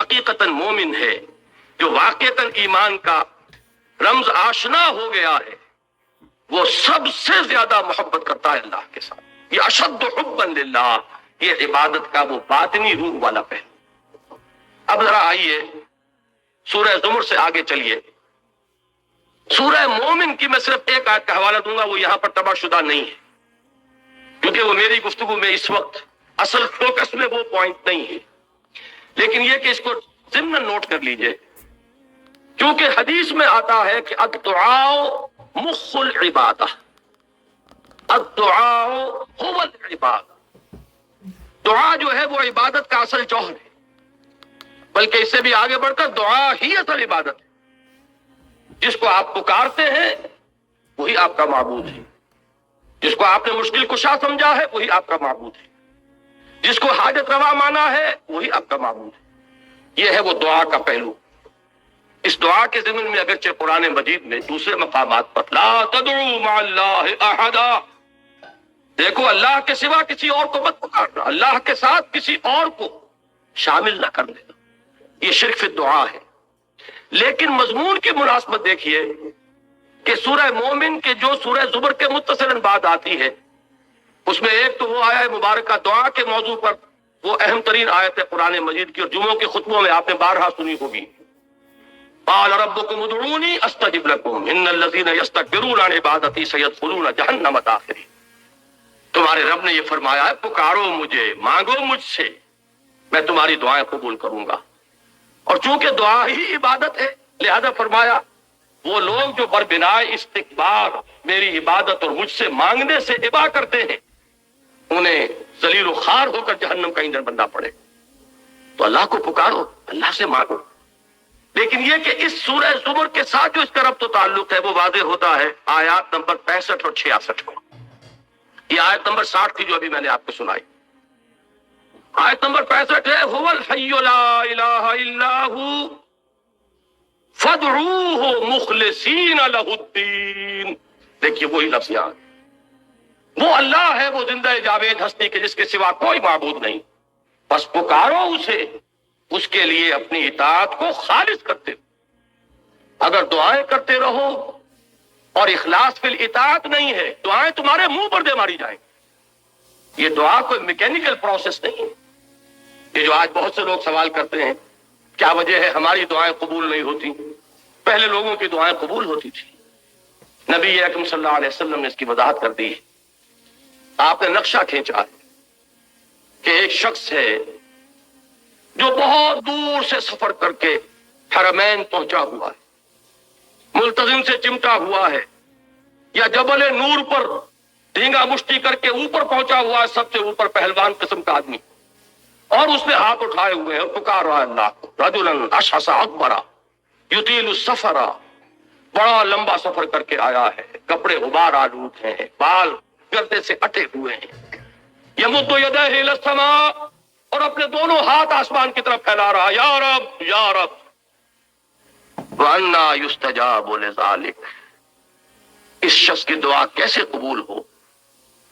حقیقتاً مومن ہے، جو واقعتاً ایمان کا رمز آشنا ہو گیا ہے، وہ سب سے زیادہ محبت کرتا ہے اللہ کے ساتھ۔ یہ اشد حبا للہ، یہ عبادت کا وہ باطنی روح والا پہلو۔ اب ذرا آئیے سورہ زمر سے آگے چلیے۔ سورہ مومن کی میں صرف ایک آیت کا حوالہ دوں گا، وہ یہاں پر طبع شدہ نہیں ہے، کیونکہ وہ میری گفتگو میں اس وقت اصل فوکس میں وہ پوائنٹ نہیں ہے، لیکن یہ کہ اس کو ضمن نوٹ کر لیجئے، کیونکہ حدیث میں آتا ہے کہ الدعاء مخ العبادہ، الدعاء هو العبادہ، دعا جو ہے وہ عبادت کا اصل جوہر ہے، بلکہ اس سے بھی آگے بڑھ کر دعا ہی اصل عبادت ہے۔ جس کو آپ پکارتے ہیں وہی آپ کا معبود ہے، جس کو آپ نے مشکل کشا سمجھا ہے وہی آپ کا معبود ہے، جس کو حاجت روا مانا ہے وہی آپ کا معبود ہے۔ یہ ہے وہ دعا کا پہلو۔ اس دعا کے ضمن میں اگرچہ قرآن مجید میں دوسرے مقامات پر لا تدعوا مع اللہ احدا، دیکھو اللہ کے سوا کسی اور کو مت پکارنا، اللہ کے ساتھ کسی اور کو شامل نہ کر لینا، یہ شرک فی الدعا ہے۔ لیکن مضمون کی مناسبت دیکھیے کہ سورہ مومن کے جو سورہ زمر کے متصلاً بعد آتی ہے، اس میں ایک تو وہ آیت مبارکہ دعا کے موضوع پر وہ اہم ترین آیت ہے قرآن مجید کی، اور جمعوں کے خطبوں میں آپ نے بارہا سنی ہوگی، قال ربکم ادعونی استجب لکم ان الذین یستکبرون عن عبادتی سیدخلون جہنم داخرین۔ تمہارے رب نے یہ فرمایا ہے پکارو مجھے، مانگو مجھ سے، میں تمہاری دعائیں قبول کروں گا۔ اور چونکہ دعا ہی عبادت ہے، لہذا فرمایا وہ لوگ جو بربنائے استکبار میری عبادت اور مجھ سے مانگنے سے ابا کرتے ہیں، انہیں ذلیل و خوار ہو کر جہنم کا ایندھن بننا پڑے۔ تو اللہ کو پکارو، اللہ سے مانگو۔ لیکن یہ کہ اس سورہ زمر کے ساتھ جو اس کا ربط و تعلق ہے وہ واضح ہوتا ہے آیات نمبر 65 اور 66 میں۔ یہ آیت نمبر 60 تھی جو ابھی میں نے آپ کو سنائی۔ آیت نمبر 65 ہے هو الحی لا الہ الا ہو فادعوہ مخلصین لہ الدین۔ دیکھیے وہی لفظ یہاں، وہ اللہ ہے، وہ زندہ جاوید ہستی کے جس کے سوا کوئی معبود نہیں، بس پکارو اسے، اس کے لیے اپنی اطاعت کو خالص کرتے ہو۔ اگر دعائیں کرتے رہو اور اخلاص فی الاطاعت نہیں ہے، دعائیں تمہارے منہ پر دے ماری جائیں۔ یہ دعا کوئی میکینیکل پروسیس نہیں ہے۔ یہ جو آج بہت سے لوگ سوال کرتے ہیں کیا وجہ ہے ہماری دعائیں قبول نہیں ہوتی، پہلے لوگوں کی دعائیں قبول ہوتی تھی۔ نبی اکرم صلی اللہ علیہ وسلم نے اس کی وضاحت کر دی ہے۔ آپ نے نقشہ کھینچا کہ ایک شخص ہے جو بہت دور سے سفر کر کے حرمین پہنچا ہوا ہے، ملتزم سے چمٹا ہوا ہے، یا جبل نور پر ڈھینگا مشتی کر کے اوپر پہنچا ہوا ہے، سب سے اوپر پہلوان قسم کا آدمی، اور اس نے ہاتھ اٹھائے ہوئے ہیں اور پکار رہا ہے اللہ کو۔ رجلا اشعث اکبر یطیل السفر، بڑا لمبا سفر کر کے آیا ہے، کپڑے غبار آلود ہیں، بال گردے سے اٹے ہوئے ہیں، یمد یدیہ الی السماء، اور اپنے دونوں ہاتھ آسمان کی طرف پھیلا رہا، یا رب یا رب۔ وَأَنَّا يُسْتَجَابُ لِذَلِكَ، اس شخص کی دعا کیسے قبول ہو؟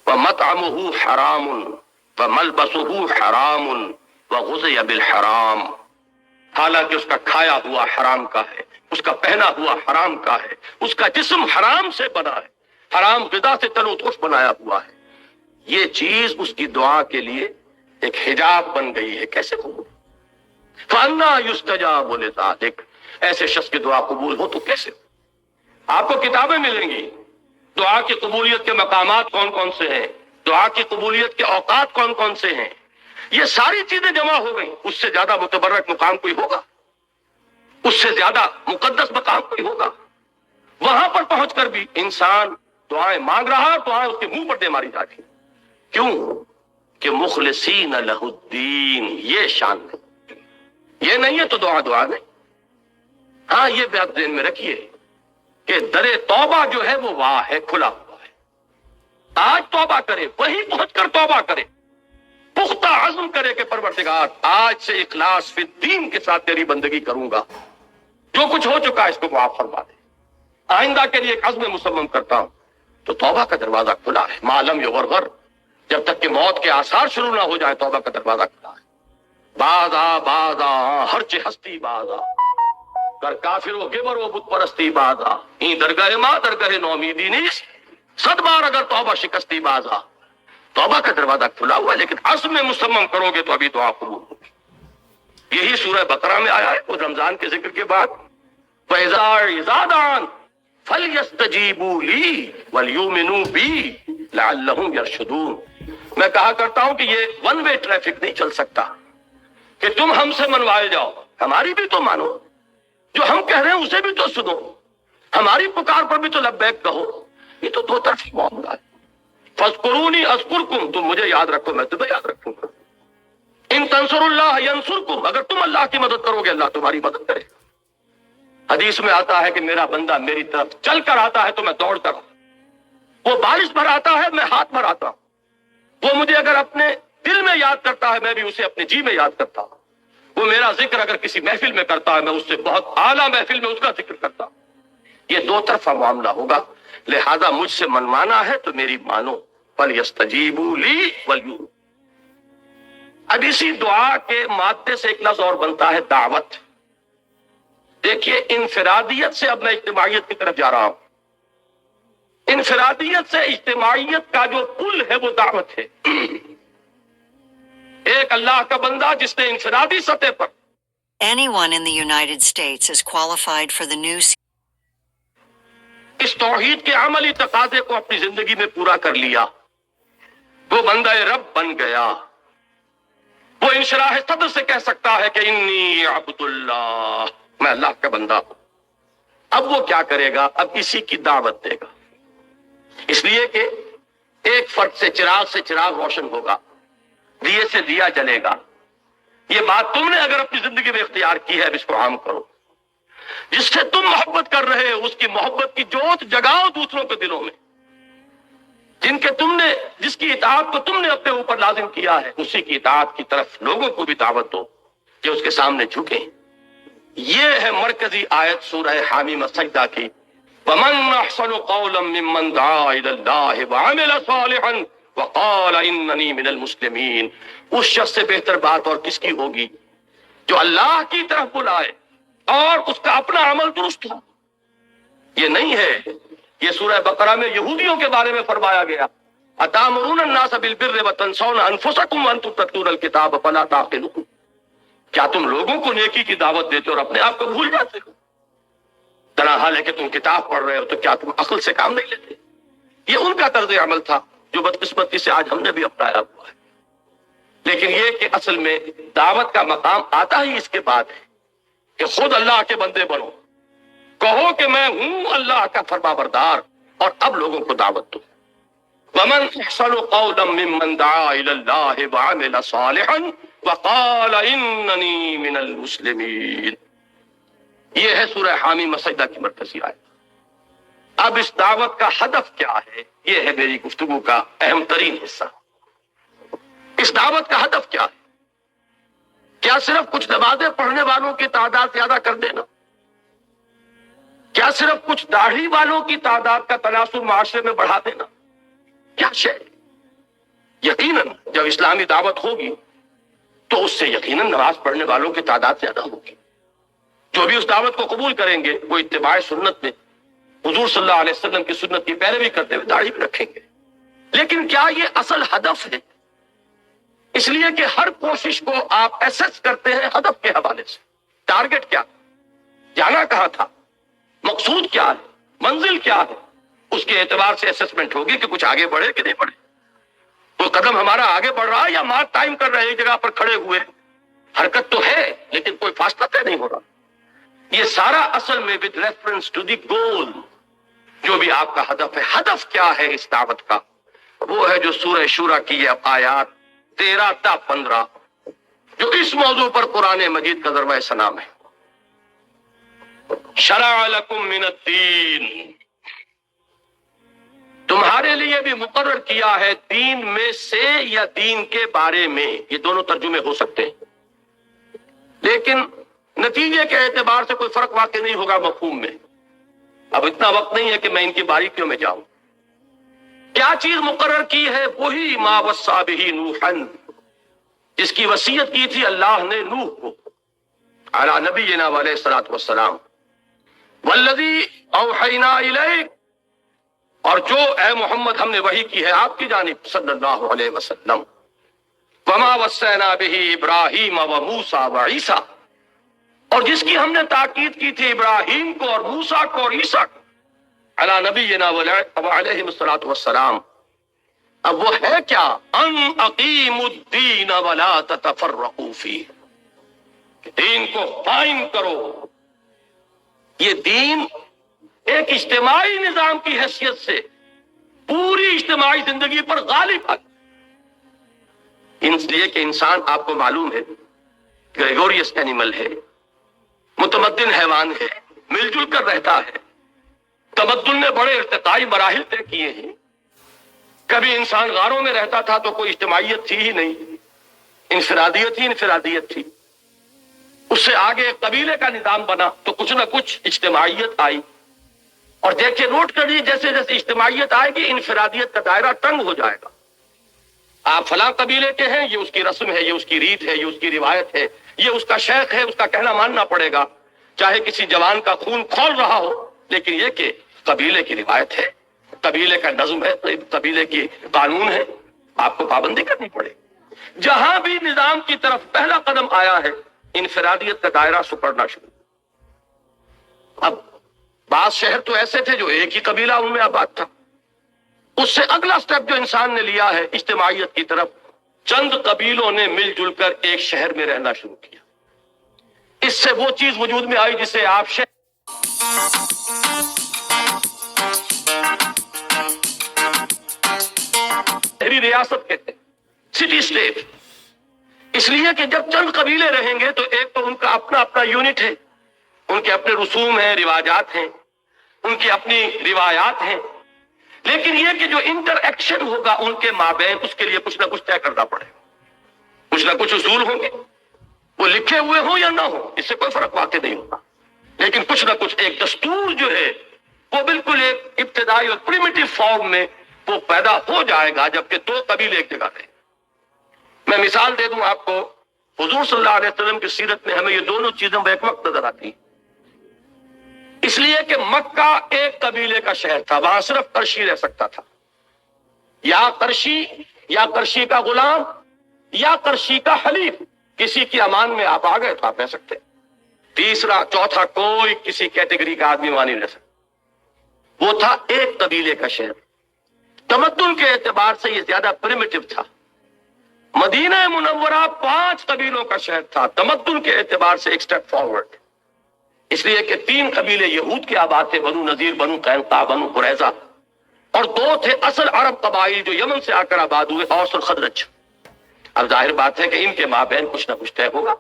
وَمَطْعَمُهُ حَرَامٌ وَمَلْبَسُهُ حَرَامٌ وَغُذِيَ بِالْحَرَامِ، حالانکہ اس کا کھایا ہوا حرام کا ہے، اس کا پہنا ہوا حرام کا ہے، اس کا جسم حرام سے بنا ہے، حرام غذا سے تن و تخش بنایا ہوا ہے، یہ چیز اس کی دعا کے لیے ایک حجاب بن گئی ہے، کیسے قبول؟ فَأَنَّا يُسْتَجَابُ لِذَلِكَ، ایسے شخص کی دعا قبول ہو تو کیسے؟ آپ کو کتابیں ملیں گی، دعا کی قبولیت کے مقامات کون کون سے ہیں، دعا کی قبولیت کے اوقات کون کون سے ہیں، یہ ساری چیزیں جمع ہو گئی۔ اس سے زیادہ متبرک مقام کوئی ہوگا؟ اس سے زیادہ مقدس مقام کوئی ہوگا؟ وہاں پر پہنچ کر بھی انسان دعائیں مانگ رہا، دعائیں اس کے منہ پر دے ماری جاتی۔ کیوں؟ کہ مخلصین لہ الدین، یہ شان نہیں، یہ نہیں ہے تو دعا نہیں۔ ہاں یہ بات ذہن میں رکھیے کہ در توبہ جو ہے وہ واہ ہے، کھلا ہوا ہے۔ آج توبہ کرے، وہیں پہنچ کر توبہ کرے، پختہ عزم کرے کہ پروردگار آج سے اخلاص فی الدین کے ساتھ تیری بندگی کروں گا، جو کچھ ہو چکا ہے اس کو معاف فرما دے، آئندہ کے لیے ایک عزم مصمم کرتا ہوں، تو توبہ کا دروازہ کھلا ہے۔ ما لم یغرغر، جب تک کہ موت کے آثار شروع نہ ہو جائے توبہ کا دروازہ کھلا ہے۔ باز آ ہرچ ہستی باز آ کر کافر و گبر و بت پرستی باز آ این درگاہ ماں درگاہ نومیدی نیست 100 بار اگر توبہ شکستی باز آ. توبہ کا دروازہ کھلا ہوا ہے لیکن عزم میں مصمم کرو گے تو ابھی دعا قبول ہوگی. یہی سورہ بقرہ میں آیا ہے وہ رمضان کے ذکر کے بعد فَإِذَا عِزَادَانْ فَلْيَسْتَجِيبُوا لِي وَلْيُؤْمِنُوا بِي لَعَلَّهُمْ يَرْشُدُونَ. میں کہا کرتا ہوں کہ یہ ون وے ٹریفک نہیں چل سکتا کہ تم ہم سے منوائے جاؤ. ہماری بھی تو مانو, جو ہم کہہ رہے ہیں اسے بھی تو سنو, ہماری پکار پر بھی تو لبیک کہو. یہ تو دو طرفی معاملہ ہے. فَاذْكُرُونِي أَذْكُرْكُمْ, تم مجھے یاد رکھو میں تمہیں یاد رکھوں گا. ان تنصر اللہ ینصرکم, اگر تم اللہ کی مدد کرو گے اللہ تمہاری مدد کرے. حدیث میں آتا ہے کہ میرا بندہ میری طرف چل کر آتا ہے تو میں دوڑ کر, وہ بارش بھر آتا ہے میں ہاتھ بھر آتا ہوں, وہ مجھے اگر اپنے دل میں یاد کرتا ہے میں بھی اسے اپنے جی میں یاد کرتا ہوں, وہ میرا ذکر اگر کسی محفل میں کرتا ہے میں اس سے بہت اعلیٰ محفل میں اس کا ذکر کرتا ہوں. یہ دو طرفہ معاملہ ہوگا, لہذا مجھ سے منوانا ہے تو میری مانو. فَلْيَسْتَجِيبُوا لِي وَلْيُؤْمِنُوا. اب اسی دعا کے مادے سے ایک لفظ اور بنتا ہے دعوت. دیکھیے انفرادیت سے اب میں اجتماعیت کی طرف جا رہا ہوں. انفرادیت سے اجتماعیت کا جو پل ہے وہ دعوت ہے. ایک اللہ کا بندہ جس نے انفرادی سطح پر Anyone in the United States is qualified for the new اس توحید کے عملی تقاضے کو اپنی زندگی میں پورا کر لیا, وہ بندہ رب بن گیا. وہ انشراح صدر سے کہہ سکتا ہے کہ انی عبد اللہ, میں اللہ کا بندہ ہوں. اب وہ کیا کرے گا؟ اب اسی کی دعوت دے گا. اس لیے کہ ایک فرد سے چراغ روشن ہوگا, دیے سے دیا جلے گا. یہ بات تم نے اگر اپنی زندگی میں اختیار کی ہے اب اس کو عام کرو. جس سے تم محبت کر رہے ہو اس کی محبت کی جوت جگاؤ دوسروں کے دلوں میں. جس کی اطاعت کو تم نے اپنے اوپر لازم کیا ہے اسی کی اطاعت کی طرف لوگوں کو بھی دعوت دو کہ اس کے سامنے جھکیں. یہ ہے مرکزی آیت سورہ حامیم السجدہ کی. وَمَنْ أَحْسَنُ قَوْلًا مِّمَّنْ دَعَا إِلَى اللَّهِ وَعَمِلَ صَالِحًا وَقَالَ إِنَّنِي مِنَ الْمُسْلِمِينَ. اس شخص سے بہتر بات اور کس کی ہوگی جو اللہ کی طرف بلائے اور اس کا اپنا عمل درست ہو. یہ نہیں ہے. یہ سورہ بقرہ میں یہودیوں کے بارے میں فرمایا گیا أَتَأْمُرُونَ النَّاسَ بِالْبِرِّ وَتَنْسَوْنَ أَنفُسَكُمْ وَأَنْتُمْ تَتْلُونَ الْكِتَابَ فَلَا تَعْقِلُونَ. کیا تم لوگوں کو نیکی کی دعوت دیتے اور اپنے آپ کو بھول جاتے ہو؟ حالانکہ کہ تم کتاب پڑھ رہے ہو تو کیا تم عقل سے کام نہیں لیتے؟ یہ ان کا طرز عمل تھا جو بدقسمتی سے آج ہم نے بھی اپنایا ہوا ہے. لیکن یہ کہ اصل میں دعوت کا مقام آتا ہی اس کے بعد ہے کہ خود اللہ کے بندے بنو, کہو کہ میں ہوں اللہ کا فرما بردار, اور اب لوگوں کو دعوت دو. وَمَنْ أَحْسَنُ قَوْلًا مِّمَّنْ دَعَا إِلَى اللَّهِ وَعَمِلَ صَالِحًا وَقَالَ إِنَّنِي مِنَ الْمُسْلِمِينَ. یہ ہے سورہ حامیم السجدہ کی مرکزی آیت. اب اس دعوت کا ہدف کیا ہے, یہ ہے میری گفتگو کا اہم ترین حصہ. اس دعوت کا ہدف کیا ہے؟ کیا صرف کچھ نمازیں پڑھنے والوں کی تعداد زیادہ کر دینا؟ کیا صرف کچھ داڑھی والوں کی تعداد کا تناسب معاشرے میں بڑھا دینا؟ کیا شے؟ یقیناً جب اسلامی دعوت ہوگی تو اس سے یقیناً نماز پڑھنے والوں کی تعداد زیادہ ہوگی. جو بھی اس دعوت کو قبول کریں گے وہ اتباع سنت میں حضور صلی اللہ علیہ وسلم کی سنت کی پیروی کرتے ہوئے داڑھی بھی رکھیں گے. لیکن کیا یہ اصل ہدف ہے؟ اس لیے کہ ہر کوشش کو آپ ایسس کرتے ہیں ہدف کے حوالے سے. ٹارگٹ کیا, جانا کہاں تھا, مقصود کیا ہے, منزل کیا ہے, اس کے اعتبار سے اسسمنٹ ہوگی کہ کچھ آگے بڑھے کہ نہیں بڑھے. وہ قدم ہمارا آگے بڑھ رہا ہے یا مار ٹائم کر رہے ہیں ایک جگہ پر کھڑے ہوئے. حرکت تو ہے لیکن کوئی فاصلہ طے نہیں ہو رہا. یہ سارا اصل میں with reference to the goal, جو بھی آپ کا ہدف ہے. ہدف کیا ہے اس دعوت کا؟ وہ ہے جو سورہ شورى کی یہ آیات 13 تا 15 جو اس موضوع پر قرآن مجید کا ضربہ سلام ہے. شرع لکم من الدین, تمہارے لیے بھی مقرر کیا ہے دین میں سے یا دین کے بارے میں. یہ دونوں ترجمے ہو سکتے ہیں لیکن نتیجے کے اعتبار سے کوئی فرق واقع نہیں ہوگا مفہوم میں. اب اتنا وقت نہیں ہے کہ میں ان کی باریکیوں میں جاؤں. کیا چیز مقرر کی ہے؟ وہی ما وصى به نوحا, جس کی وصیت کی تھی اللہ نے نوح کو علی نبینا علیہ الصلوۃ والسلام، والذی اوحینا الیک، اور جو اے محمد ہم نے وحی کی ہے آپ کی جانب صلی اللہ علیہ وسلم، وما وصینا بہ ابراہیم و موسیٰ و عیسیٰ، اور جس کی ہم نے تاکید کی تھی ابراہیم کو اور موسیٰ کو اور عیسیٰ کو علی نبینا علیہ الصلوۃ والسلام۔ اب وہ ہے کیا؟ ان اقیموا الدین ولا تتفرقوا فیہ، دین کو قائم کرو۔ یہ دین ایک اجتماعی نظام کی حیثیت سے پوری اجتماعی زندگی پر غالب ہے، اس لیے کہ انسان آپ کو معلوم ہے گریگوریس اینیمل ہے، متمدن حیوان ہے، مل جل کر رہتا ہے۔ تمدن نے بڑے ارتقائی مراحل طے کیے ہیں۔ کبھی انسان غاروں میں رہتا تھا تو کوئی اجتماعیت تھی ہی نہیں، انفرادیت ہی انفرادیت تھی۔ اس سے آگے قبیلے کا نظام بنا تو کچھ نہ کچھ اجتماعیت آئی، اور دیکھیں نوٹ کریے جیسے جیسے اجتماعیت آئے گی انفرادیت کا دائرہ تنگ ہو جائے گا۔ آپ فلاں قبیلے کے ہیں، یہ اس کی رسم ہے، یہ اس کی ریت ہے، یہ اس کی روایت ہے، یہ اس کا شیخ ہے، اس کا کہنا ماننا پڑے گا، چاہے کسی جوان کا خون کھول رہا ہو، لیکن یہ کہ قبیلے کی روایت ہے، قبیلے کا نظم ہے، قبیلے کی قانون ہے، آپ کو پابندی کرنی پڑے۔ جہاں بھی نظام کی طرف پہلا قدم آیا ہے انفرادیت کا دائرہ سپڑنا شروع۔ اب بعض شہر تو ایسے تھے جو ایک ہی قبیلہ ان میں آباد تھا، اس سے اگلا سٹیپ جو انسان نے لیا ہے اجتماعیت کی طرف، چند قبیلوں نے مل جل کر ایک شہر میں رہنا شروع کیا۔ اس سے وہ چیز وجود میں آئی جسے آپ شہری ریاست کہتے ہیں، سٹی اسٹیٹ۔ اس لیے کہ جب چند قبیلے رہیں گے تو ایک تو ان کا اپنا اپنا یونٹ ہے، ان کے اپنے رسوم ہیں، رواجات ہیں، ان کی اپنی روایات ہیں، لیکن یہ کہ جو انٹر ایکشن ہوگا ان کے مابین، اس کے لیے کچھ نہ کچھ طے کرنا پڑے، کچھ نہ کچھ اصول ہوں گے، وہ لکھے ہوئے ہوں یا نہ ہوں، اس سے کوئی فرق واقع نہیں ہوگا، لیکن کچھ نہ کچھ ایک دستور جو ہے وہ بالکل ایک ابتدائی اور پریمیٹیو فارم میں وہ پیدا ہو جائے گا، جبکہ دو قبیلے ایک جگہ رہیں۔ میں مثال دے دوں آپ کو، حضور صلی اللہ علیہ وسلم کی سیرت میں ہمیں یہ دونوں چیزیں بیک وقت نظر آتی ہیں، اس لیے کہ مکہ ایک قبیلے کا شہر تھا، وہاں صرف قرشی رہ سکتا تھا، یا قرشی کا غلام یا قرشی کا حلیف، کسی کی امان میں آپ آ گئے تو آپ رہ سکتے، تیسرا چوتھا کوئی کسی کیٹیگری کا آدمی وہاں نہیں رہ سکتا۔ وہ تھا ایک قبیلے کا شہر۔ تمدن کے اعتبار سے یہ زیادہ پریمیٹیو تھا۔ مدینہ منورہ 5 قبیلوں کا شہر تھا، تمدن کے اعتبار سے ایک سٹیپ فارورڈ، اس لیے کہ 3 قبیلے یہود کے آباد تھے، بنو نذیر، بنو قینقاع، بنو قریظہ، اور 2 تھے اصل عرب قبائل جو یمن سے آ کر آباد ہوئے، اوس اور خزرج۔ اب ظاہر بات ہے کہ ان کے مابین کچھ نہ کچھ طے ہوگا،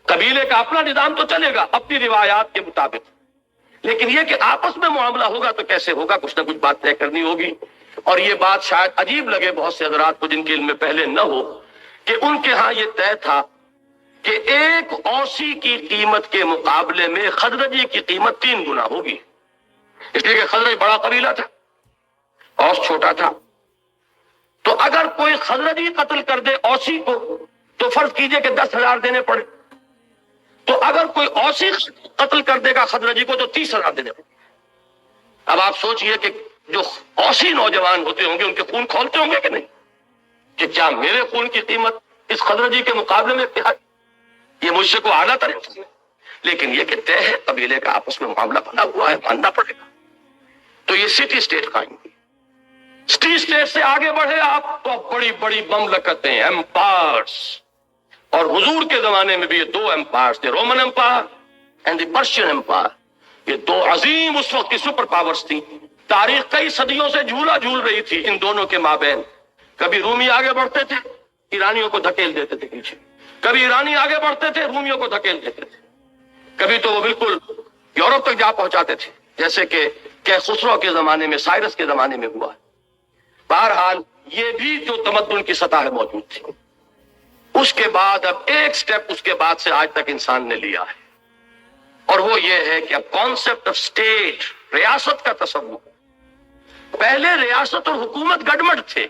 قبیلے کا اپنا نظام تو چلے گا اپنی روایات کے مطابق، لیکن یہ کہ آپس میں معاملہ ہوگا تو کیسے ہوگا، کچھ نہ کچھ بات طے کرنی ہوگی۔ اور یہ بات شاید عجیب لگے بہت سے حضرات کو جن کے علم میں پہلے نہ ہو، کہ ان کے ہاں یہ طے تھا کہ ایک اوسی کی قیمت کے مقابلے میں خزرجی کی قیمت 3 گنا ہوگی، اس لیے کہ خزرج بڑا قبیلہ تھا، اوس چھوٹا تھا۔ تو اگر کوئی خزرجی قتل کر دے اوسی کو تو فرض کیجئے کہ 10,000 دینے پڑے، تو اگر کوئی اوسی قتل کر دے گا خزرجی کو تو 30,000 دینے پڑے۔ اب آپ سوچئے کہ جو اوسی نوجوان ہوتے ہوں گے ان کے خون کھولتے ہوں گے کہ نہیں، کہ کیا میرے خون کی قیمت اس خزرجی کے مقابلے میں کیا ہے، یہ مجھ سے کو اعلیٰ تر ہے، لیکن یہ کہ طے ہے، قبیلے کا آپس میں معاملہ بنا ہوا ہے، ماننا پڑے گا۔ تو یہ سٹی اسٹیٹ قائم ہوئی۔ سٹی اسٹیٹ سے آگے بڑھے آپ تو بڑی بڑی مملکتیں، ایمپائرس، اور حضور کے زمانے میں بھی یہ 2 ایمپائرس تھے، Roman empire and the Persian empire, یہ 2 عظیم اس وقت کی سپر پاورز تھیں۔ تاریخ کئی صدیوں سے جھولا جھول رہی تھی ان دونوں کے مابین، کبھی رومی آگے بڑھتے تھے، ایرانیوں کو دھکیل دیتے تھے پیچھے، کبھی ایرانی آگے بڑھتے تھے، رومیوں کو دھکیل دیتے تھے، کبھی تو وہ بالکل یورپ تک جا پہنچاتے تھے، جیسے کہ خسرو کے زمانے میں، سائرس کے زمانے میں ہوا ہے۔ بہرحال یہ بھی جو تمدن کی سطح موجود تھی، اس کے بعد اب ایک سٹیپ اس کے بعد سے آج تک انسان نے لیا ہے، اور وہ یہ ہے کہ اب کانسیپٹ آف اسٹیٹ، ریاست کا تصور۔ پہلے ریاست اور حکومت گڈمڈ تھے،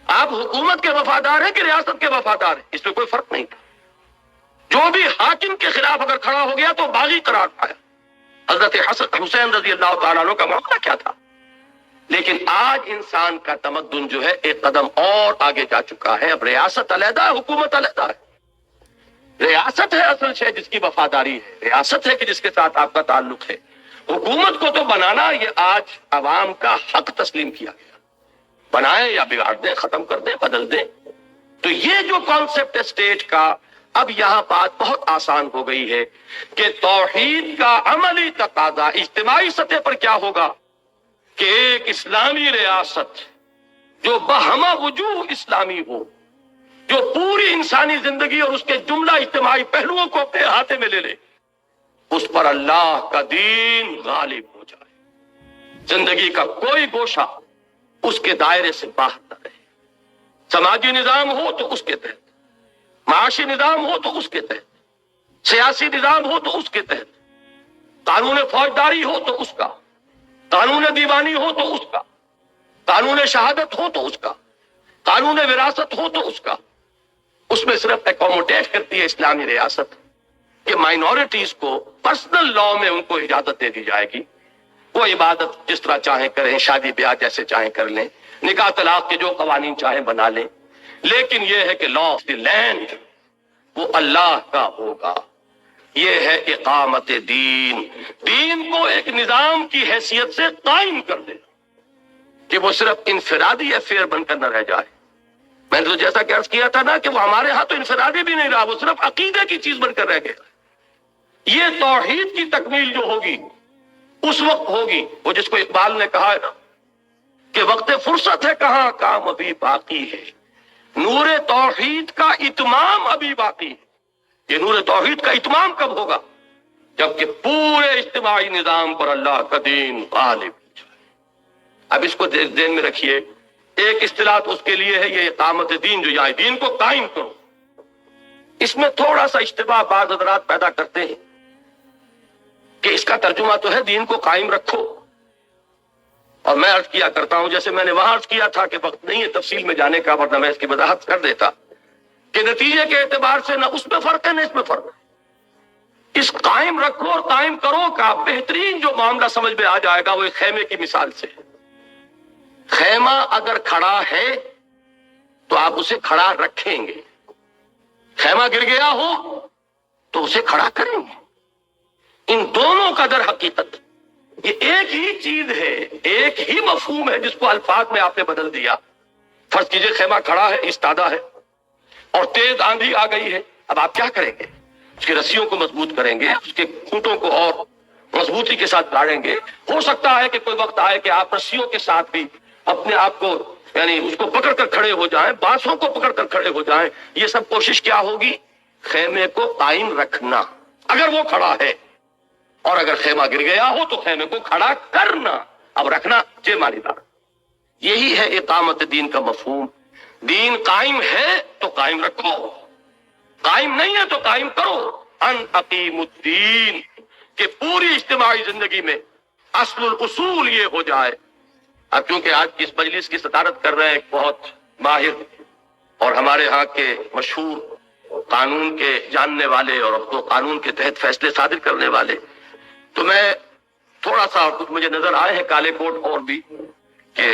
آپ حکومت کے وفادار ہیں کہ ریاست کے وفادار ہیں؟ اس میں کوئی فرق نہیں تھا. جو بھی حاکم کے خلاف اگر کھڑا ہو گیا تو باغی قرار پایا. حضرت حسین رضی اللہ تعالیٰ عنہ کا معاملہ کیا تھا؟ لیکن آج انسان کا تمدن جو ہے ایک قدم اور آگے جا چکا ہے. اب ریاست علیحدہ ہے، حکومت علیحدہ ہے. ریاست ہے اصل شے جس کی وفاداری ہے، ریاست ہے کہ جس کے ساتھ آپ کا تعلق ہے. حکومت کو تو بنانا یہ آج عوام کا حق تسلیم کیا گیا. بنائیں یا بگاڑ دیں، ختم کر دیں، بدل دیں. تو یہ جو کانسیپٹ ہے اسٹیٹ کا، اب یہاں بات بہت آسان ہو گئی ہے کہ توحید کا عملی تقاضا اجتماعی سطح پر کیا ہوگا کہ ایک اسلامی ریاست جو بہمہ وجوہ اسلامی ہو، جو پوری انسانی زندگی اور اس کے جملہ اجتماعی پہلوؤں کو اپنے ہاتھ میں لے لے، اس پر اللہ کا دین غالب ہو جائے. زندگی کا کوئی گوشہ اس کے دائرے سے باہر نہ رہے. سماجی نظام ہو تو اس کے تحت، معاشی نظام ہو تو اس کے تحت، سیاسی نظام ہو تو اس کے تحت، قانون فوجداری ہو تو اس کا، قانون دیوانی ہو تو اس کا، قانون شہادت ہو تو اس کا، قانون وراثت ہو تو اس کا. اس میں صرف اکوموڈیٹ کرتی ہے اسلامی ریاست کہ مائنورٹیز کو پرسنل لا میں ان کو اجازت دے دی جائے گی. وہ عبادت جس طرح چاہیں کریں، شادی بیاہ جیسے چاہیں کر لیں، نکاح طلاق کے جو قوانین چاہیں بنا لیں، لیکن یہ ہے کہ لا آف دی لینڈ وہ اللہ کا ہوگا. یہ ہے اقامت دین. دین کو ایک نظام کی حیثیت سے قائم کر دینا کہ وہ صرف انفرادی افیئر بن کر نہ رہ جائے. میں نے تو جیسا کہ عرض کیا تھا نا کہ وہ ہمارے ہاں تو انفرادی بھی نہیں رہا، وہ صرف عقیدے کی چیز بن کر رہ گیا. یہ توحید کی تکمیل جو ہوگی اس وقت ہوگی، وہ جس کو اقبال نے کہا ہے نا کہ وقت فرصت ہے کہاں، کام ابھی باقی ہے، نور توحید کا اتمام ابھی باقی ہے. یہ نور توحید کا اتمام کب ہوگا؟ جبکہ پورے اجتماعی نظام پر اللہ کا دین غالب ہو جائے. اب اس کو ذہن میں رکھیے، ایک اصطلاح تو اس کے لیے ہے یہ اقامت دین، جو یہاں دین کو قائم کرو. اس میں تھوڑا سا اشتباہ بعض حضرات پیدا کرتے ہیں کہ اس کا ترجمہ تو ہے دین کو قائم رکھو. اور میں عرض کیا کرتا ہوں، جیسے میں نے وہاں عرض کیا تھا کہ وقت نہیں ہے تفصیل میں جانے کا، ورنہ میں اس کی وضاحت کر دیتا کہ نتیجے کے اعتبار سے نہ اس میں فرق ہے نہ اس میں فرق ہے. اس قائم رکھو اور قائم کرو کا بہترین جو معاملہ سمجھ میں آ جائے گا وہ ایک خیمے کی مثال سے. خیمہ اگر کھڑا ہے تو آپ اسے کھڑا رکھیں گے، خیمہ گر گیا ہو تو اسے کھڑا کریں گے. ان دونوں کا در حقیقت یہ ایک ہی چیز ہے، ایک ہی مفہوم ہے جس کو الفاظ میں آپ نے بدل دیا. فرض کیجئے خیمہ کھڑا ہے، ایستادہ ہے، اور تیز آندھی آ گئی ہے. اب آپ کیا کریں گے؟ اس کی رسیوں کو مضبوط کریں گے، اس کے کھوٹوں کو اور مضبوطی کے ساتھ گاڑیں گے. ہو سکتا ہے کہ کوئی وقت آئے کہ آپ رسیوں کے ساتھ بھی اپنے آپ کو یعنی اس کو پکڑ کر کھڑے ہو جائیں، بانسوں کو پکڑ کر کھڑے ہو جائیں. یہ سب کوشش کیا ہوگی؟ خیمے کو قائم رکھنا اگر وہ کھڑا ہے، اور اگر خیمہ گر گیا ہو تو خیمے کو کھڑا کرنا. اب رکھنا جے مانی دار. یہی ہے اقامت دین کا مفہوم. دین قائم ہے تو قائم رکھو، قائم نہیں ہے تو قائم کرو. ان اقیم الدین کہ پوری اجتماعی زندگی میں اصل الاصول یہ ہو جائے. اب چونکہ آج کی اس مجلس کی صدارت کر رہے ہیں ایک بہت ماہر اور ہمارے ہاں کے مشہور قانون کے جاننے والے اور اب تو قانون کے تحت فیصلے صادر کرنے والے، تو میں تھوڑا سا کچھ مجھے نظر آئے ہیں کالے کوٹ اور بھی کہ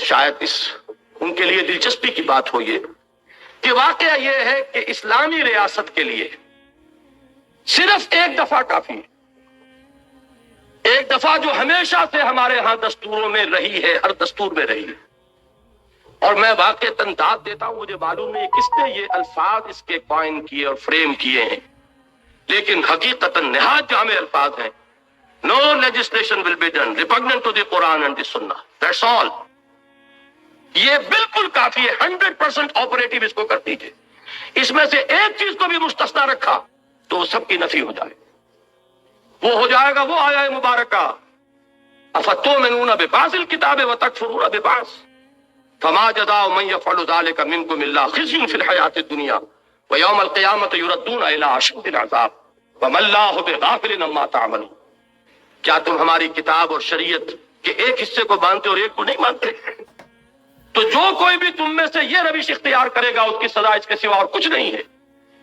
شاید اس ان کے لیے دلچسپی کی بات ہو یہ کہ واقعہ یہ ہے کہ اسلامی ریاست کے لیے صرف ایک دفعہ کافی ہے. ایک دفعہ جو ہمیشہ سے ہمارے ہاں دستوروں میں رہی ہے، ہر دستور میں رہی ہے. اور میں واقعتاً داد دیتا ہوں، مجھے معلوم نہیں کس نے یہ الفاظ اس کے کوائن کیے اور فریم کیے ہیں، لیکن حقیقتاً نہایت جامع الفاظ ہیں. No legislation will be done repugnant to the Quran and the Sunnah. That's all. یہ بالکل کافی ہے. 100% آپریٹو اس کو کر دیجیے. اس میں سے ایک چیز کو بھی مستثنا رکھا تو سب کی نفی ہو جائے. وہ ہو جائے گا وہ آیا مبارکہ افتؤمنون ببعض الکتاب وتکفرون ببعض فما جزاء من يفعل ذلك منكم الا خزي في الحياة الدنيا ويوم القيامة يردون الى اشد العذاب وما الله بغافل عما تعملون. کیا تم ہماری کتاب اور شریعت کے ایک حصے کو مانتے اور ایک کو نہیں مانتے؟ تو جو کوئی بھی تم میں سے یہ روش اختیار کرے گا، اس کی سزا اس کے سوا اور کچھ نہیں ہے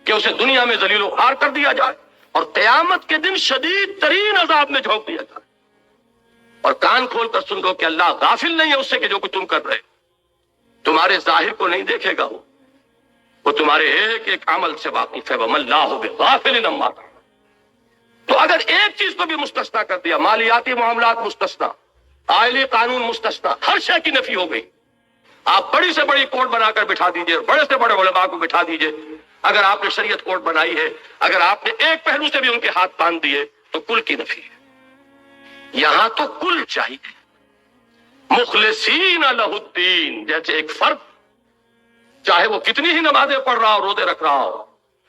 کہ اسے دنیا میں ذلیل و خوار کر دیا جائے اور قیامت کے دن شدید ترین عذاب میں جھونک دیا جائے۔ اور کان کھول کر سن لو کہ اللہ غافل نہیں ہے اس سے کہ جو کچھ تم کر رہے ہو۔ تمہارے ظاہر کو نہیں دیکھے گا، وہ تمہارے ایک ایک عمل سے واقف ہے۔ وَمَا اللَّهُ بِغَافِلٍ عَمَّا تَعْمَلُونَ۔ تو اگر ایک چیز کو بھی مستثنا کر دیا، مالیاتی معاملات مستثنا، آئلی قانون مستثنا، ہر شے کی نفی ہو گئی۔ آپ بڑی سے بڑی کورٹ بنا کر بٹھا دیجئے، بڑے سے بڑے علماء کو بٹھا دیجئے، اگر آپ نے شریعت کورٹ بنائی ہے، اگر آپ نے ایک پہلو سے بھی ان کے ہاتھ باندھ دیے تو کل کی نفی ہے۔ یہاں تو کل چاہیے، مخلصین لہ الدین، جیسے ایک فرد چاہے وہ کتنی ہی نمازیں پڑھ رہا ہو، روزے رکھ رہا ہو،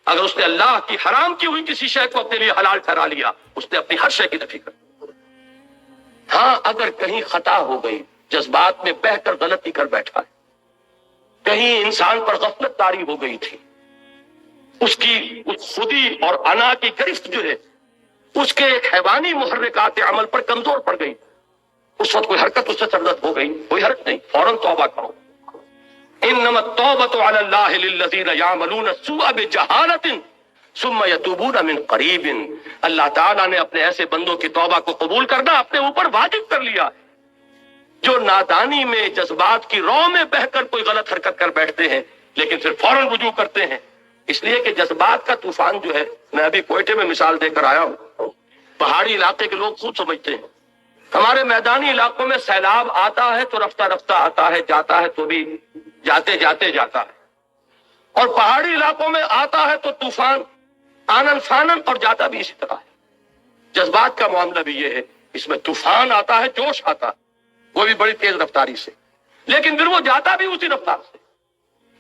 اگر اس نے اللہ کی حرام کی ہوئی کسی شے کو اپنے لیے حلال ٹھہرا لیا، اس نے اپنی ہر شے کی نفی کر دی۔ ہاں اگر کہیں خطا ہو گئی، جذبات میں بہہ کر غلطی کر بیٹھا ہے، کہیں انسان پر غفلت طاری ہو گئی تھی، اس کی اس خودی اور انا کی گرفت جو ہے اس کے حیوانی محرکات عمل پر کمزور پڑ گئی، اس وقت کوئی حرکت اس سے سرزد ہو گئی، کوئی حرکت نہیں، فوراً توبہ کرو۔ انما التوبۃ علی اللہ للذین یعملون السوء بجہالۃ ثم یتوبون من قریب۔ اللہ تعالیٰ نے اپنے ایسے بندوں کی توبہ کو قبول کرنا اپنے اوپر واجب کر لیا ہے جو نادانی میں جذبات کی رو میں بہ کر کوئی غلط حرکت کر بیٹھتے ہیں لیکن پھر فوراً رجوع کرتے ہیں، اس لیے کہ جذبات کا طوفان جو ہے، میں ابھی کوئٹے میں مثال دے کر آیا ہوں، پہاڑی علاقے کے لوگ خوب سمجھتے ہیں، ہمارے میدانی علاقوں میں سیلاب آتا ہے تو رفتہ رفتہ آتا ہے، جاتا ہے تو بھی جاتے جاتے جاتا ہے، اور پہاڑی علاقوں میں آتا ہے تو طوفان آنن فانن اور جاتا بھی اسی طرح ہے۔ جذبات کا معاملہ بھی یہ ہے، اس میں طوفان آتا ہے، جوش آتا ہے، وہ بھی بڑی تیز رفتاری سے، لیکن پھر وہ جاتا بھی اسی رفتار سے۔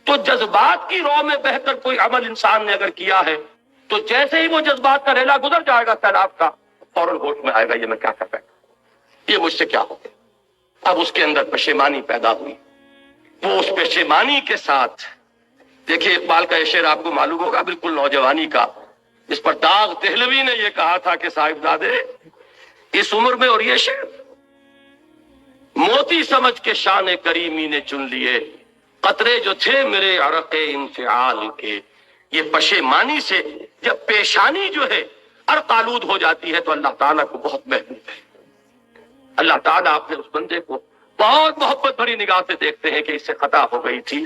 تو جذبات کی رو میں بہ کر کوئی عمل انسان نے اگر کیا ہے تو جیسے ہی وہ جذبات کا ریلا گزر جائے گا سیلاب کا، فوراً ہوش میں آئے گا یہ میں کیا کر بیٹھا، یہ مجھ سے کیا ہو گیا۔ اب اس کے اندر پشیمانی پیدا ہوئی، وہ اس پشیمانی کے ساتھ، دیکھیے اقبال کا یہ شعر آپ کو معلوم ہوگا، بالکل نوجوانی کا، اس پر داغ دہلوی نے یہ کہا تھا کہ صاحبزادے اس عمر میں، اور یہ شعر موتی سمجھ کے شان کریمی نے چن لیے قطرے جو تھے میرے عرق انفعال کے۔ یہ پشیمانی سے جب پیشانی جو ہے عرق آلود ہو جاتی ہے تو اللہ تعالیٰ کو بہت محبوب ہے۔ اللہ تعالیٰ اپنے اس بندے کو بہت محبت بھری نگاہ سے دیکھتے ہیں کہ اس سے خطا ہو گئی تھی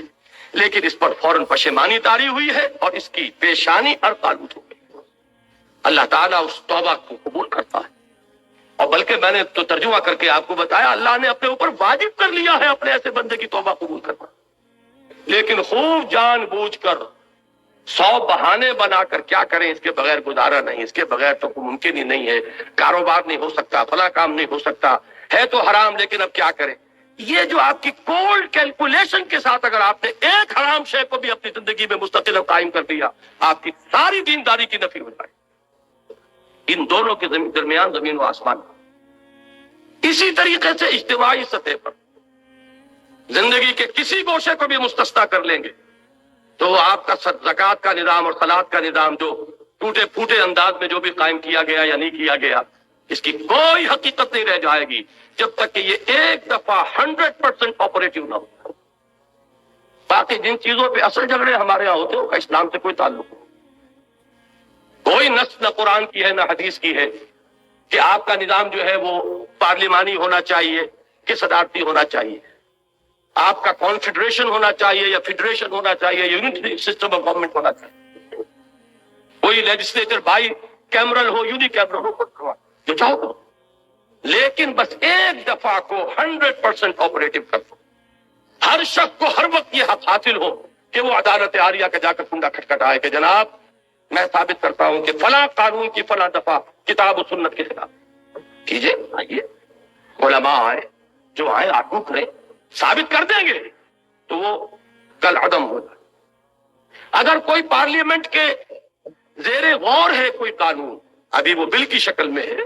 لیکن اس پر فوراً پشیمانی طاری ہوئی ہے اور اس کی پیشانی عرق آلود ہو گئی، اللہ تعالیٰ اس توبہ کو قبول کرتا ہے۔ اور بلکہ میں نے تو ترجمہ کر کے آپ کو بتایا، اللہ نے اپنے اوپر واجب کر لیا ہے اپنے ایسے بندے کی توبہ قبول کرنا، لیکن خوب جان بوجھ کر 100 بہانے بنا کر کیا کریں، اس کے بغیر گزارا نہیں، اس کے بغیر تو ممکن ہی نہیں ہے، کاروبار نہیں ہو سکتا، فلاں کام نہیں ہو سکتا، ہے تو حرام لیکن اب کیا کریں۔ یہ جو آپ کی کولڈ کیلکولیشن کے ساتھ اگر آپ نے ایک حرام شے کو بھی اپنی زندگی میں مستقل قائم کر دیا، آپ کی ساری دینداری کی نفی ہو جائے۔ ان دونوں کے درمیان زمین و آسمان۔ اسی طریقے سے اجتماعی سطح پر زندگی کے کسی گوشے کو بھی مستثنا کر لیں گے تو آپ کا زکوٰۃ کا نظام اور صلاۃ کا نظام جو ٹوٹے پھوٹے انداز میں جو بھی قائم کیا گیا یا نہیں کیا گیا، اس کی کوئی حقیقت نہیں رہ جائے گی جب تک کہ یہ ایک دفعہ 100% آپریٹو نہ ہو۔ باقی جن چیزوں پہ اصل جھگڑے ہمارے یہاں ہوتے ہیں کا اسلام سے کوئی تعلق نہیں، کوئی نص نہ قرآن کی ہے نہ حدیث کی ہے کہ آپ کا نظام جو ہے وہ پارلیمانی ہونا چاہیے کہ صدارتی ہونا چاہیے، آپ کا کانفیڈریشن ہونا چاہیے یا فیڈریشن ہونا چاہیے، یونٹری سسٹم آف گورنمنٹ ہونا چاہیے، کوئی لیجسلیچر بائی کیمرل ہو، یونی کیمرل ہو، جو چاہو کرو، لیکن بس ایک دفعہ کو 100% آپریٹو کر دو۔ ہر شخص کو ہر وقت یہ حق حاصل ہو کہ وہ عدالت عالیہ کا جا کر کنڈا کھٹکھٹائے کہ جناب میں ثابت کرتا ہوں کہ فلاں قانون کی فلاں دفعہ کتاب و سنت کے خلاف، کیجئے، آئیے، علماء آئے، جو آئے آگو کریں، ثابت کر دیں گے تو وہ کل عدم ہو جائے۔ اگر کوئی پارلیمنٹ کے زیر غور ہے کوئی قانون، ابھی وہ بل کی شکل میں ہے،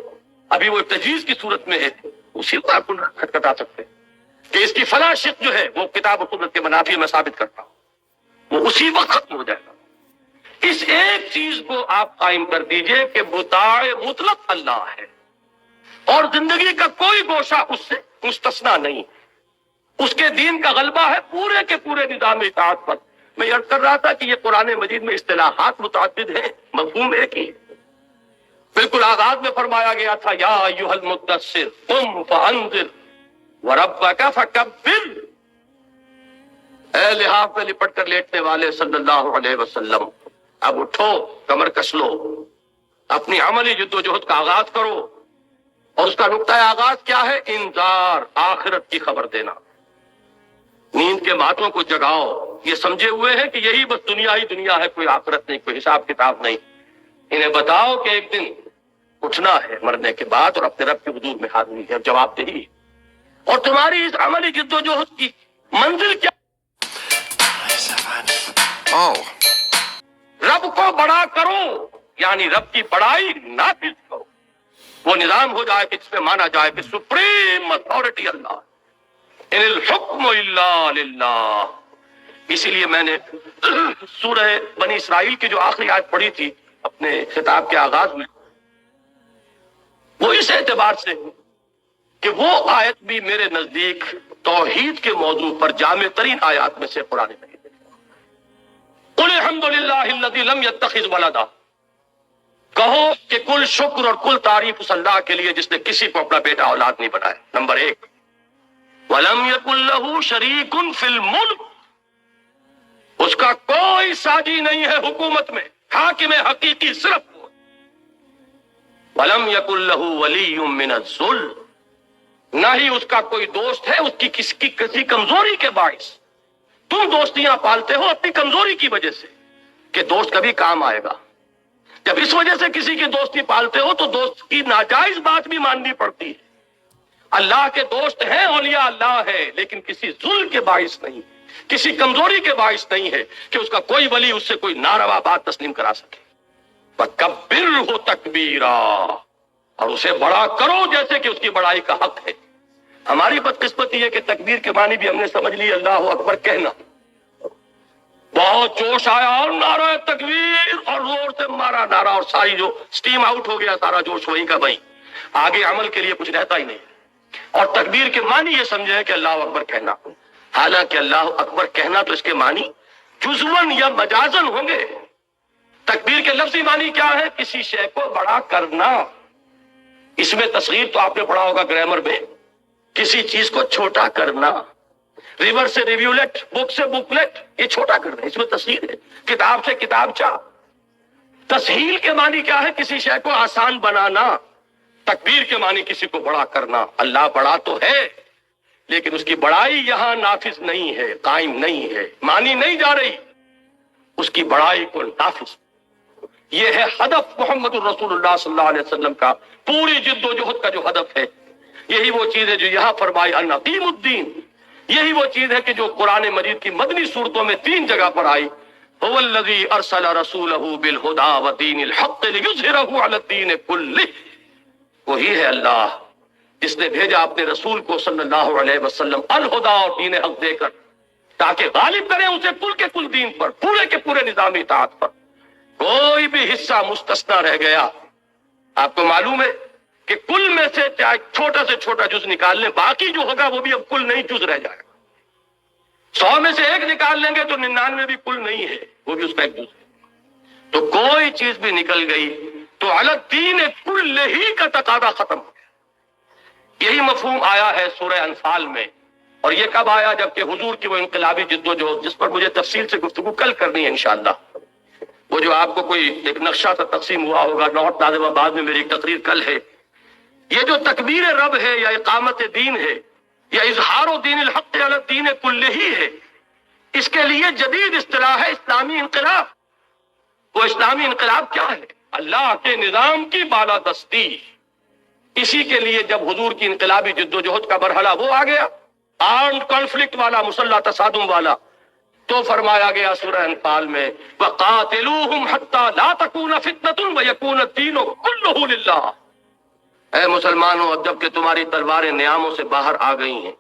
ابھی وہ تجویز کی صورت میں ہے، اسی کو آپ کھٹکھٹا سکتے ہیں کہ اس کی فلاں شق جو ہے وہ کتاب و سنت کے منافی میں ثابت کرتا ہوں، وہ اسی وقت ختم ہو جائے گا۔ اس ایک چیز کو آپ قائم کر دیجئے کہ مطاع مطلق اللہ ہے اور زندگی کا کوئی گوشہ اس سے مستثنا نہیں، اس کے دین کا غلبہ ہے پورے کے پورے نظام اطاعت پر۔ میں عرض کر رہا تھا کہ یہ قرآن مجید میں اصطلاحات متعدد ہیں، مفہوم ایک ہی ہے۔ بالکل آغاز میں فرمایا گیا تھا یا ایھا المدثر قم فانذر وربک فکبر، اے لحاف میں لپٹ کر لیٹنے والے صلی اللہ علیہ وسلم، اب اٹھو، کمر کس لو، اپنی عملی جد و جہد کا آغاز کرو۔ اور اس کا نقطہ آغاز کیا ہے؟ انذار، آخرت کی خبر دینا۔ نیند کے ماتوں کو جگاؤ، یہ سمجھے ہوئے ہیں کہ یہی بس دنیا ہی دنیا ہے، کوئی آخرت نہیں، کوئی حساب کتاب نہیں۔ انہیں بتاؤ کہ ایک دن اٹھنا ہے مرنے کے بعد، اور اپنے رب کے حضور میں حاضری ہے، جواب دہی۔ اور تمہاری اس عملی جد و جہد کی منزل کیا؟ رب کو بڑا کرو، یعنی رب کی بڑائی نافذ کرو۔ وہ نظام ہو جائے کہ جس میں مانا جائے کہ سپریم اتھارٹی اللہ، ان الحکم الا للہ۔ اسی لیے میں نے سورہ بنی اسرائیل کی جو آخری آیت پڑھی تھی اپنے خطاب کے آغاز میں، وہ اس اعتبار سے کہ وہ آیت بھی میرے نزدیک توحید کے موضوع پر جامع ترین آیات میں سے قرآن مجید ہے۔ قل الحمد للہ الذی لم یتخذ ولدا، کہو کہ کل شکر اور کل تعریف اس اللہ کے لیے جس نے کسی کو اپنا بیٹا اولاد نہیں بنایا۔ نمبر ایک، وَلَمْ يَكُنْ لَهُ شَرِيكٌ فِي الْمُلْكِ، اس کا کوئی ساجی نہیں ہے حکومت میں، حاکم حقیقی صرف وہ۔ وَلَمْ يَكُنْ لَهُ وَلِيٌّ مِّنَ الذُّلِّ، نہ ہی اس کا کوئی دوست ہے اس کی کسی کمزوری کے باعث۔ تم دوستیاں پالتے ہو اپنی کمزوری کی وجہ سے کہ دوست کبھی کام آئے گا۔ جب اس وجہ سے کسی کی دوستی پالتے ہو تو دوست کی ناجائز بات بھی ماننی پڑتی ہے۔ اللہ کے دوست ہیں، اولیاء اللہ ہے، لیکن کسی ظلم کے باعث نہیں، کسی کمزوری کے باعث نہیں ہے کہ اس کا کوئی ولی اس سے کوئی ناروا بات تسلیم کرا سکے۔ وَكَبِّرْهُ تَكْبِيرًا، اور اسے بڑا کرو جیسے کہ اس کی بڑائی کا حق ہے۔ ہماری بدقسمتی ہے کہ تکبیر کے معنی بھی ہم نے سمجھ لی اللہ اکبر کہنا۔ بہت جوش آیا اور نعرہ تکبیر، اور زور سے مارا نعرہ، اور ساری جو سٹیم آؤٹ ہو گیا، سارا جوش وہیں کا وہیں، آگے عمل کے لیے کچھ رہتا ہی نہیں۔ اور تکبیر کے معنی یہ سمجھے کہ اللہ اکبر کہنا، حالانکہ اللہ اکبر کہنا تو اس کے معنی جزواً یا مجازن ہوں گے۔ تکبیر کے لفظی معنی کیا ہے؟ کسی شے کو بڑا کرنا۔ اس میں تصغیر تو آپ نے پڑھا ہوگا گرامر میں، کسی چیز کو چھوٹا کرنا۔ ریور سے ریولیٹ، بک سے بکلیٹ، یہ چھوٹا کرنا، اس میں تصغیر ہے۔ کتاب سے کتابچہ۔ تسہیل کے معنی کیا ہے؟ کسی شے کو آسان بنانا۔ تکبیر کے معنی کسی کو بڑا کرنا۔ اللہ بڑا تو ہے لیکن اس کی بڑائی یہاں نافذ نہیں ہے، قائم نہیں ہے، مانی نہیں جا رہی، اس کی بڑائی کو نافذ۔ یہ ہے ہدف محمد الرسول اللہ صلی اللہ علیہ وسلم کا، پوری جد و جہد کا جو ہدف ہے۔ یہی وہ چیز ہے جو یہاں فرمائی ان اقیم الدین، یہی وہ چیز ہے کہ جو قرآن مجید کی مدنی صورتوں میں 3 جگہ پر آئی۔ هو الذی ارسل رسولہ بالہدی ودین الحق لیظہرہ علی الدین کلہ، وہی ہے اللہ جس نے بھیجا اپنے رسول کو صلی اللہ علیہ وسلم الہدی اور دین حق دے کر، تاکہ غالب کریں اسے کل کے کل دین پر، پورے کے پورے نظام اطاعت پر۔ کوئی بھی حصہ مستثنا رہ گیا، آپ کو معلوم ہے کہ کل میں سے چاہے چھوٹا سے چھوٹا جز نکال لیں، باقی جو ہوگا وہ بھی اب کل نہیں جز رہ جائے گا۔ 100 میں سے 1 نکال لیں گے تو 99 بھی کل نہیں ہے، وہ بھی اس کا ایک جز ہے۔ تو کوئی چیز بھی نکل گئی تو علی الدین کلہ ہی کا تقاضا ختم ہو گیا۔ یہی مفہوم آیا ہے سورہ انفال میں، اور یہ کب آیا؟ جبکہ حضور کی وہ انقلابی جد و جہد جس پر مجھے تفصیل سے گفتگو کل کرنی ہے انشاءاللہ، وہ جو آپ کو کوئی ایک نقشہ تھا تقسیم ہوا ہوگا، نارتھ ناظم آباد میں میری ایک تقریر کل ہے۔ یہ جو تکبیر رب ہے یا اقامت دین ہے یا اظہار دین الحق علی الدین کلہ ہے، اس کے لیے جدید اصطلاح ہے اسلامی انقلاب۔ وہ اسلامی انقلاب کیا ہے؟ اللہ کے نظام کی بالادستی۔ اسی کے لیے جب حضور کی انقلابی جد و جہد کا مرحلہ وہ آ گیا، آرمڈ کانفلکٹ والا، مسلح تصادم والا، تو فرمایا گیا سورہ انفال میں وَقَاتِلُوهُمْ حَتَّى لَا تَكُونَ فِتْنَةٌ وَيَكُونَ الدِّينُ كُلُّهُ لِلَّهِ۔ اے مسلمانوں، اب جب کہ تمہاری تلواریں نیاموں سے باہر آ گئی ہیں،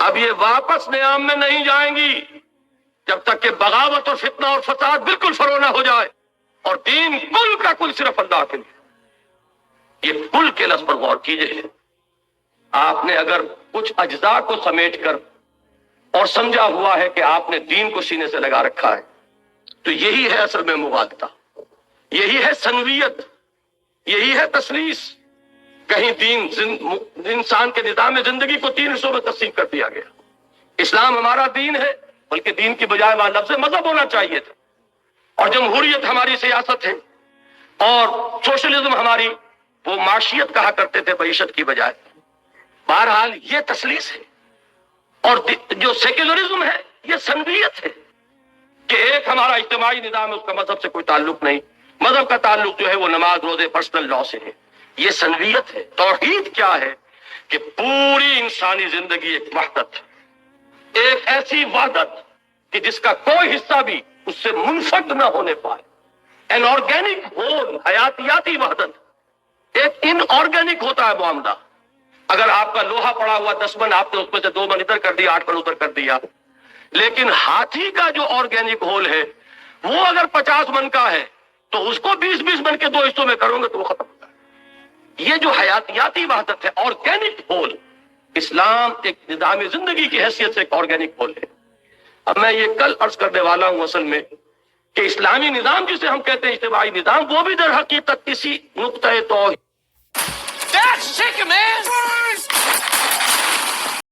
اب یہ واپس نیام میں نہیں جائیں گی جب تک کہ بغاوت اور فتنہ اور فساد بالکل فرو نہ ہو جائے، اور دین کل کا کل صرف اللہ کے لیے۔ یہ کل کے لفظ پر غور کیجئے۔ آپ نے اگر کچھ اجزاء کو سمیٹ کر اور سمجھا ہوا ہے کہ آپ نے دین کو سینے سے لگا رکھا ہے، تو یہی ہے اصل میں مبادلہ، یہی ہے سنویت، یہی ہے تسلیس۔ کہیں دین انسان کے نظام زندگی کو 3 حصوں میں تقسیم کر دیا گیا۔ اسلام ہمارا دین ہے، بلکہ دین کی بجائے وہاں لفظ مذہب ہونا چاہیے تھا، اور جمہوریت ہماری سیاست ہے، اور سوشلزم ہماری وہ معاشیت کہا کرتے تھے معیشت کی بجائے۔ بہرحال یہ تسلیس ہے، اور جو سیکولرزم ہے یہ سنویت ہے کہ ایک ہمارا اجتماعی نظام ہے، اس کا مذہب سے کوئی تعلق نہیں، مذہب کا تعلق جو ہے وہ نماز روزے پرسنل لا سے ہے، یہ سنویت ہے۔ توحید کیا ہے کہ پوری انسانی زندگی ایک وحدت ہے، ایک ایسی وحدت کہ جس کا کوئی حصہ بھی اس سے منفک نہ ہونے پائے، این آرگینک ہول، حیاتیاتی وحدت۔ ایک ان آرگینک ہوتا ہے معاملہ، اگر آپ کا لوہا پڑا ہوا 10 من، آپ نے اس میں سے 2 من ادھر کر دیا، 8 من ادھر کر دیا، لیکن ہاتھی کا جو آرگینک ہول ہے وہ اگر 50 من کا ہے تو اس کو 20-20 من کے 2 حصوں میں کرو گے تو وہ ختم ہوتا ہے۔ یہ جو حیاتیاتی وحدت ہے، آرگینک ہول، اسلام ایک نظام زندگی کی حیثیت سے ایک آرگینک ہول ہے۔ اب میں یہ کل عرض کرنے والا ہوں اصل میں کہ اسلامی نظام جسے ہم کہتے ہیں اجتماعی نظام، وہ بھی در حقیقت اسی نقطۂ توحید That's sick, man!